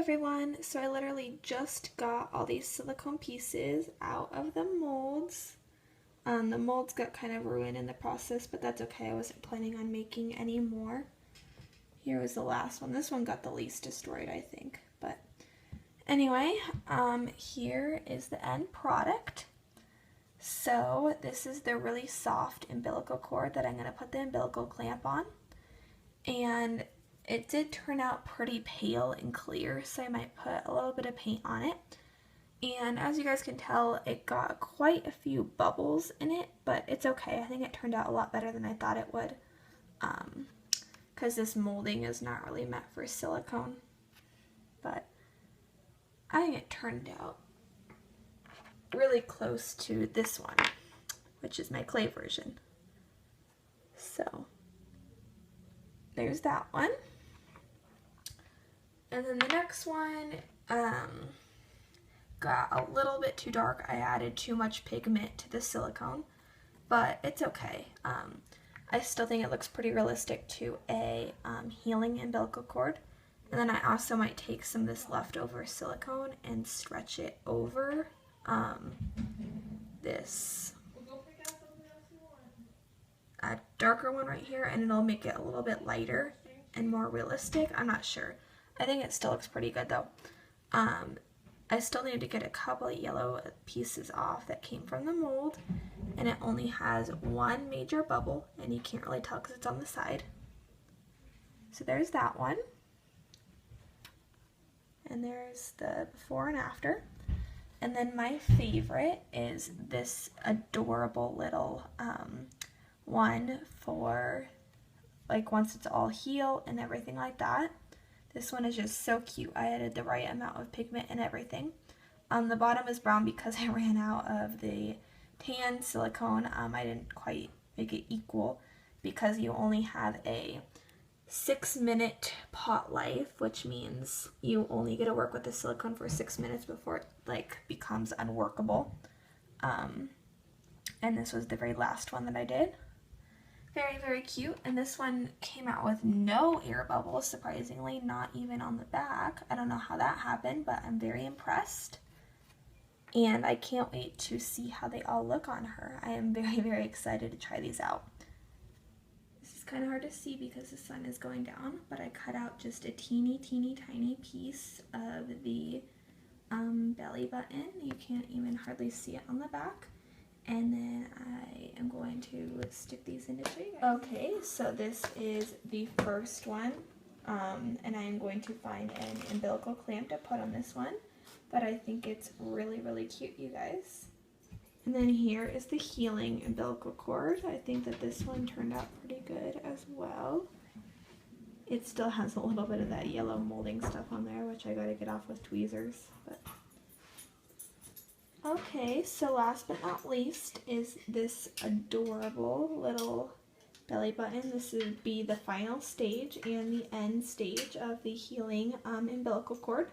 everyone, so I literally just got all these silicone pieces out of the molds. The molds got kind of ruined in the process, but that's okay. I wasn't planning on making any more. Here was the last one. This one got the least destroyed, I think. But anyway, here is the end product. So this is the really soft umbilical cord that I'm going to put the umbilical clamp on. And it did turn out pretty pale and clear, so I might put a little bit of paint on it. And as you guys can tell, it got quite a few bubbles in it, but it's okay. I think it turned out a lot better than I thought it would, because this molding is not really meant for silicone. But I think it turned out really close to this one, which is my clay version. So there's that one. And then the next one got a little bit too dark. I added too much pigment to the silicone, but it's okay. I still think it looks pretty realistic to a healing umbilical cord. And then I also might take some of this leftover silicone and stretch it over this darker one right here, and it'll make it a little bit lighter and more realistic. I'm not sure. I think it still looks pretty good though. I still need to get a couple of yellow pieces off that came from the mold, and it only has one major bubble, and you can't really tell because it's on the side. So there's that one. And there's the before and after. And then my favorite is this adorable little one for like once it's all healed and everything like that. This one is just so cute. I added the right amount of pigment and everything. The bottom is brown because I ran out of the tan silicone. I didn't quite make it equal because you only have a 6-minute pot life, which means you only get to work with the silicone for 6 minutes before it like becomes unworkable. And this was the very last one that I did. Very, very cute. And this one came out with no air bubbles, surprisingly, not even on the back. I don't know how that happened, but I'm very impressed. And I can't wait to see how they all look on her. I am very, very excited to try these out. This is kind of hard to see because the sun is going down, but I cut out just a teeny, teeny, tiny piece of the belly button. You can't even hardly see it on the back. And then I am going to stick these in to show you guys. Okay, so this is the first one, and I am going to find an umbilical clamp to put on this one, but I think it's really, really cute, you guys. And then here is the healing umbilical cord. I think that this one turned out pretty good as well. It still has a little bit of that yellow molding stuff on there, which I gotta get off with tweezers, but okay, so last but not least is this adorable little belly button. This would be the final stage and the end stage of the healing umbilical cord.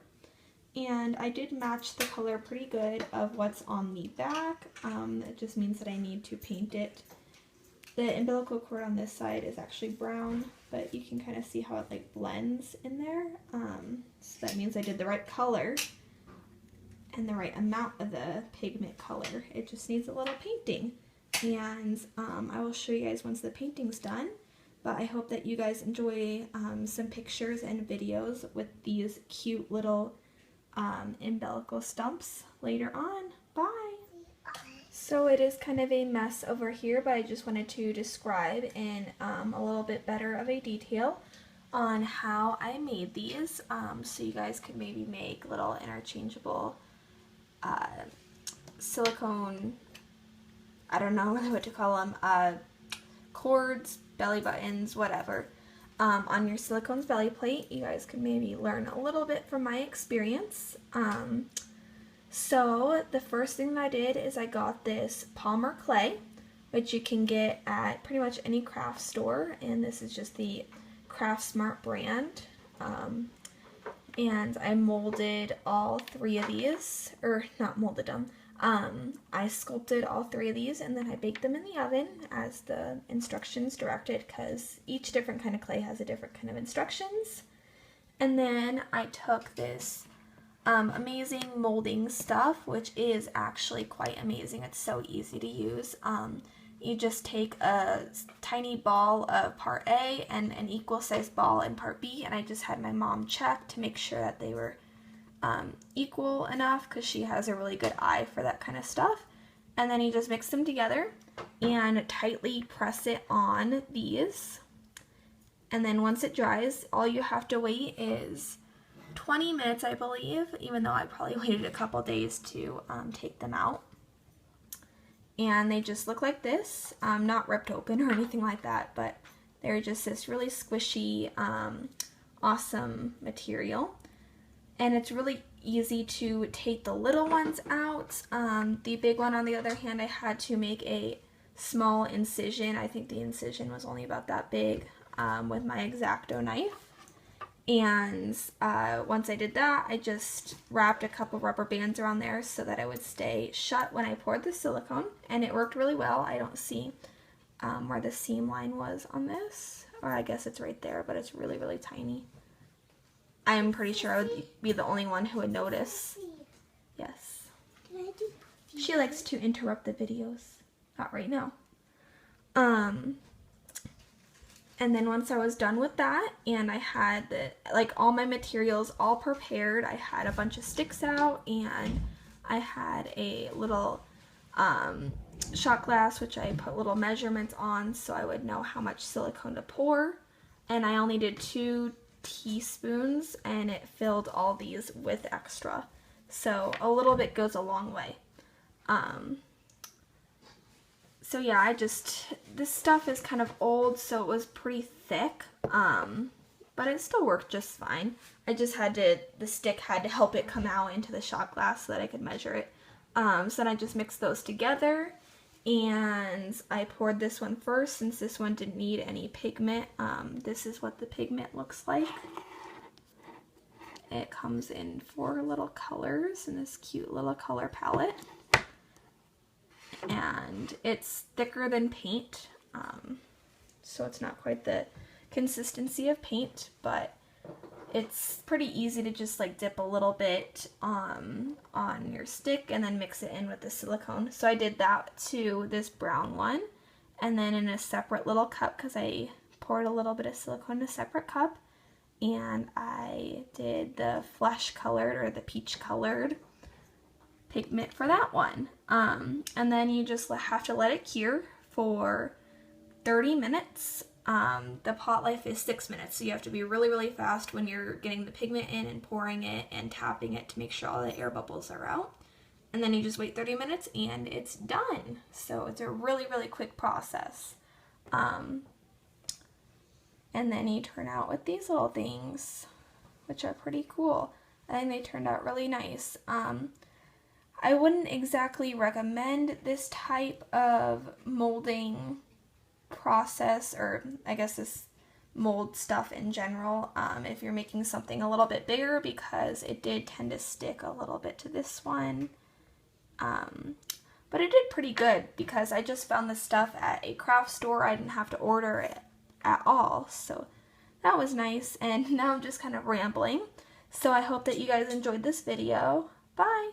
And I did match the color pretty good of what's on the back. It just means that I need to paint it. The umbilical cord on this side is actually brown, but you can kind of see how it like blends in there. So that means I did the right color and the right amount of the pigment color. It just needs a little painting, and I will show you guys once the painting's done. But I hope that you guys enjoy some pictures and videos with these cute little umbilical stumps later on. Bye! So it is kind of a mess over here, but I just wanted to describe in a little bit better of a detail on how I made these, so you guys could maybe make little interchangeable silicone, I don't know what to call them, cords, belly buttons, whatever, on your silicone's belly plate. You guys could maybe learn a little bit from my experience. So the first thing that I did is I got this Polymer Clay, which you can get at pretty much any craft store, and this is just the Craft Smart brand. And I molded all 3 of these, or not molded them, I sculpted all 3 of these, and then I baked them in the oven as the instructions directed, because each different kind of clay has a different kind of instructions. And then I took this amazing molding stuff, which is actually quite amazing. It's so easy to use. You just take a tiny ball of part A and an equal sized ball in part B, and I just had my mom check to make sure that they were equal enough, because she has a really good eye for that kind of stuff. And then you just mix them together and tightly press it on these. And then once it dries, all you have to wait is 20 minutes, I believe, even though I probably waited a couple days to take them out. And they just look like this, not ripped open or anything like that, but they're just this really squishy, awesome material. And it's really easy to take the little ones out. The big one, on the other hand, I had to make a small incision. I think the incision was only about that big, with my X-Acto knife. And once I did that, I just wrapped a couple rubber bands around there so that it would stay shut when I poured the silicone, and it worked really well. I don't see where the seam line was on this, or I guess it's right there, but it's really, really tiny. I'm pretty sure I would be the only one who would notice. Yes. She likes to interrupt the videos. Not right now. And then once I was done with that, and I had all my materials all prepared, I had a bunch of sticks out, and I had a little shot glass, which I put little measurements on so I would know how much silicone to pour. And I only did 2 teaspoons, and it filled all these with extra. So a little bit goes a long way. So yeah, this stuff is kind of old, so it was pretty thick, but it still worked just fine. I just the stick had to help it come out into the shot glass so that I could measure it. So then I just mixed those together, and I poured this one first since this one didn't need any pigment. This is what the pigment looks like. It comes in 4 little colors in this cute little color palette. And it's thicker than paint, so it's not quite the consistency of paint, but it's pretty easy to just dip a little bit on your stick and then mix it in with the silicone. So I did that to this brown one, and then in a separate little cup, because I poured a little bit of silicone in a separate cup, and I did the flesh colored or the peach colored pigment for that one. And then you just have to let it cure for 30 minutes. The pot life is 6 minutes, so you have to be really, really fast when you're getting the pigment in and pouring it and tapping it to make sure all the air bubbles are out. And then you just wait 30 minutes and it's done. So it's a really, really quick process. And then you turn out with these little things, which are pretty cool. I think they turned out really nice. I wouldn't exactly recommend this type of molding process, or I guess this mold stuff in general, if you're making something a little bit bigger, because it did tend to stick a little bit to this one. But it did pretty good because I just found this stuff at a craft store. I didn't have to order it at all, so that was nice. And now I'm just kind of rambling, so I hope that you guys enjoyed this video. Bye!